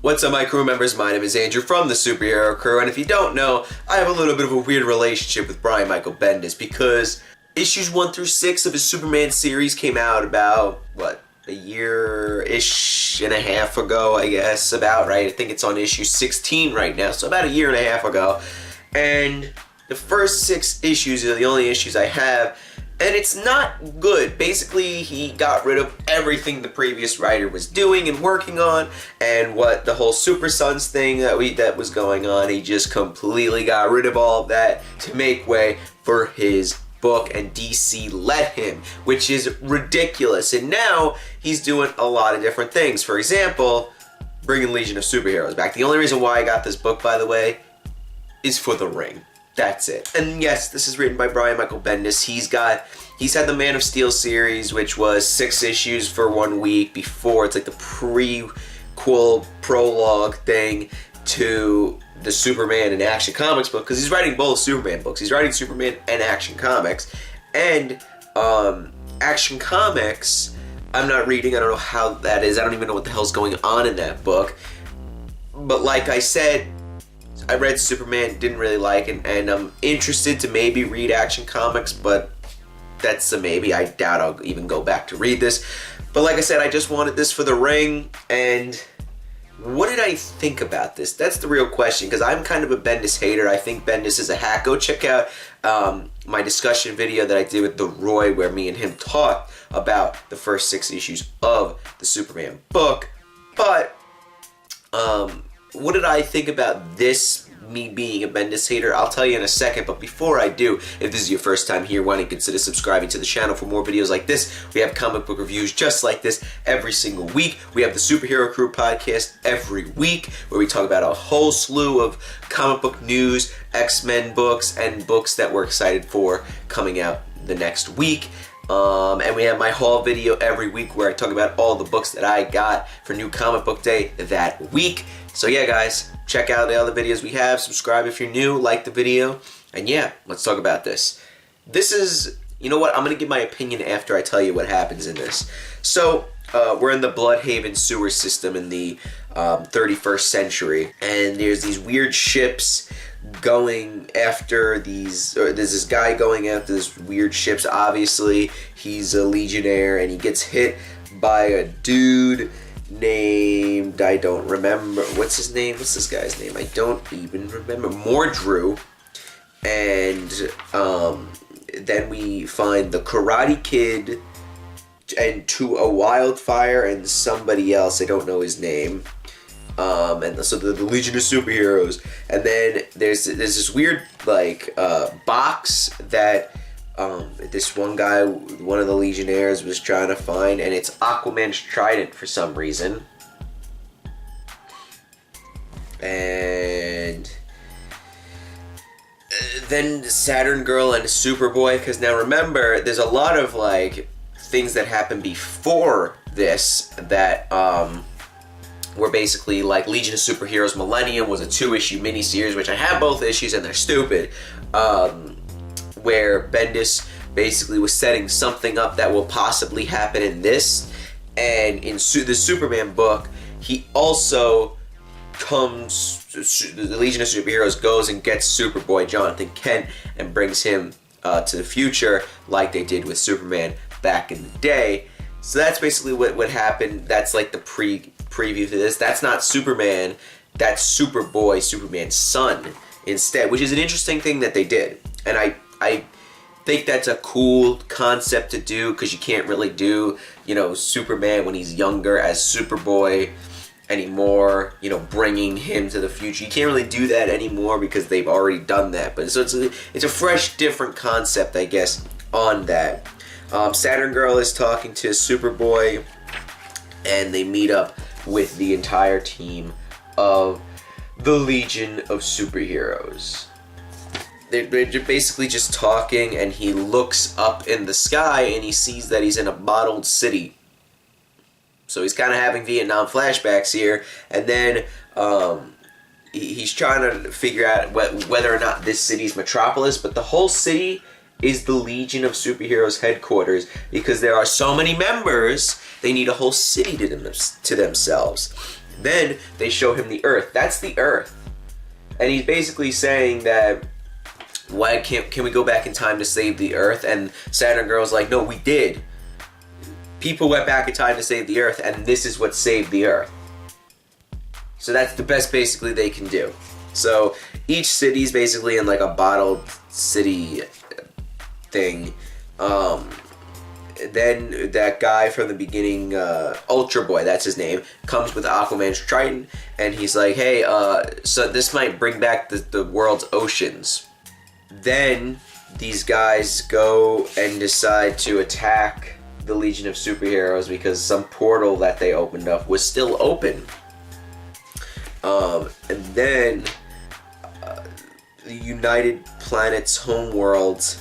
What's up, my crew members? My name is Andrew from the Superhero Crew, and if you don't know, I have a little bit of a weird relationship with Brian Michael Bendis because issues 1 through 6 of his Superman series came out about, what, a year-ish and a half ago, I guess, about, right? I think it's on issue 16 right now, so about a year and a half ago. And the first 6 issues are the only issues I have, and it's not good. Basically, he got rid of everything the previous writer was doing and working on, and what the whole Super Sons thing that was going on, he just completely got rid of all of that to make way for his book, and DC let him, which is ridiculous. And now he's doing a lot of different things. For example, bringing Legion of Superheroes back. The only reason why I got this book, by the way, is for the ring. That's it. And yes, this is written by Brian Michael Bendis. He's had the Man of Steel series, which was 6 issues for 1 week before. It's like the prequel prologue thing to the Superman and Action Comics book, because he's writing both Superman books. He's writing Superman and Action Comics. And Action Comics, I'm not reading. I don't know how that is. I don't even know what the hell's going on in that book. But like I said, I read Superman, didn't really like it, and I'm interested to maybe read Action Comics, but that's a maybe. I doubt I'll even go back to read this. But like I said, I just wanted this for the ring, and what did I think about this? That's the real question, because I'm kind of a Bendis hater. I think Bendis is a hack. Go check out my discussion video that I did with the Roy, where me and him talked about the first 6 issues of the Superman book. But what did I think about this, me being a Bendis hater? I'll tell you in a second, but before I do, if this is your first time here, why don't you consider subscribing to the channel for more videos like this. We have comic book reviews just like this every single week. We have the Superhero Crew podcast every week, where we talk about a whole slew of comic book news, X-Men books, and books that we're excited for coming out the next week. And we have my haul video every week, where I talk about all the books that I got for New Comic Book Day that week. So yeah, guys, check out the other videos we have. Subscribe if you're new, like the video, and yeah, let's talk about this. This is, you know what, I'm going to give my opinion after I tell you what happens in this. So, we're in the Bloodhaven sewer system in the 31st century, and there's these weird ships going after these, or there's this guy going after these weird ships. Obviously, he's a Legionnaire, and he gets hit by a dude named, I don't remember, what's his name? What's this guy's name? I don't even remember. Mordru. And then we find the Karate Kid and to a Wildfire and somebody else, I don't know his name. And so the Legion of Superheroes. And then there's this weird like box that this one guy, one of the Legionnaires, was trying to find, and it's Aquaman's trident for some reason. And then Saturn Girl and Superboy, because now remember, there's a lot of like things that happened before this that were basically like Legion of Superheroes Millennium was a 2-issue miniseries, which I have both issues and they're stupid. Where Bendis basically was setting something up that will possibly happen in this. And in the Superman book, he also the Legion of Superheroes goes and gets Superboy, Jonathan Kent, and brings him to the future like they did with Superman back in the day. So that's basically what happened. That's like the preview to this. That's not Superman, that's Superboy, Superman's son instead, which is an interesting thing that they did. And I think that's a cool concept to do, because you can't really do, you know, Superman when he's younger as Superboy anymore, you know, bringing him to the future. You can't really do that anymore because they've already done that. But so it's a fresh, different concept, I guess, on that. Saturn Girl is talking to Superboy, and they meet up with the entire team of the Legion of Superheroes. They're basically just talking, and he looks up in the sky and he sees that he's in a modeled city. So he's kind of having Vietnam flashbacks here, and then he's trying to figure out whether or not this city's Metropolis, but the whole city is the Legion of Superheroes headquarters, because there are so many members, they need a whole city to themselves. Then they show him the Earth. That's the Earth. And he's basically saying that, why can we go back in time to save the Earth? And Saturn Girl's like, no, we did. People went back in time to save the Earth, and this is what saved the Earth. So that's the best basically they can do. So each city's basically in like a bottled city thing. Then that guy from the beginning, Ultra Boy, that's his name, comes with Aquaman's trident, and he's like, hey, so this might bring back the world's oceans. Then these guys go and decide to attack the Legion of Superheroes because some portal that they opened up was still open. And then the United Planets homeworld,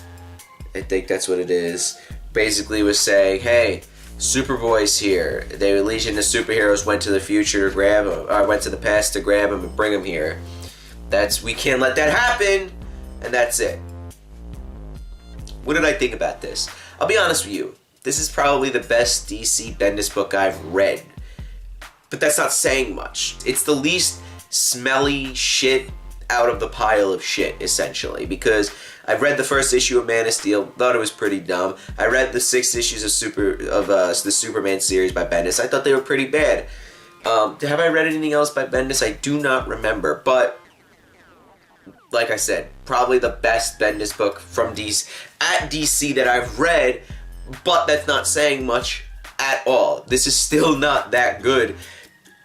I think that's what it is, basically was saying, hey, Superboy's here. The Legion of Superheroes went to the future to grab him, or went to the past to grab him and bring him here. We can't let that happen, and that's it. What did I think about this? I'll be honest with you. This is probably the best DC Bendis book I've read. But that's not saying much. It's the least smelly shit out of the pile of shit, essentially, because I've read the first issue of Man of Steel, thought it was pretty dumb. I read the 6 issues of the Superman series by Bendis. I thought they were pretty bad. Have I read anything else by Bendis? I do not remember, but like I said, probably the best Bendis book from DC that I've read, but that's not saying much at all. This is still not that good.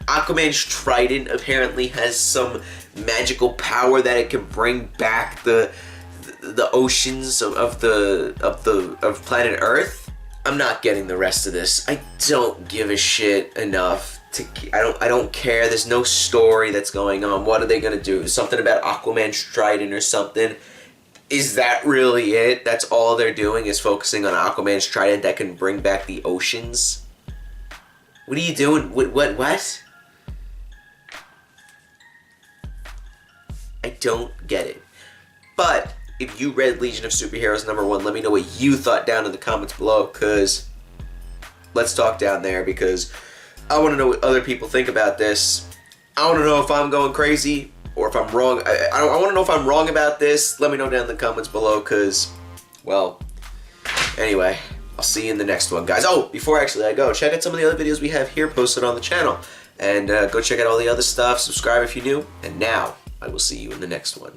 Aquaman's trident apparently has some magical power that it can bring back the oceans of planet Earth. I'm not getting the rest of this. I don't give a shit enough to. I don't care. There's no story that's going on. What are they gonna do? Something about Aquaman's trident or something? Is that really it? That's all they're doing, is focusing on Aquaman's trident that can bring back the oceans? What are you doing? What? I don't get it. But if you read Legion of Superheroes #1, let me know what you thought down in the comments below, because let's talk down there, because I want to know what other people think about this. I want to know if I'm going crazy or if I'm wrong. I want to know if I'm wrong about this. Let me know down in the comments below, because, well, anyway, I'll see you in the next one, guys. Oh, before actually I go, check out some of the other videos we have here posted on the channel. And go check out all the other stuff. Subscribe if you're new. And now, I will see you in the next one.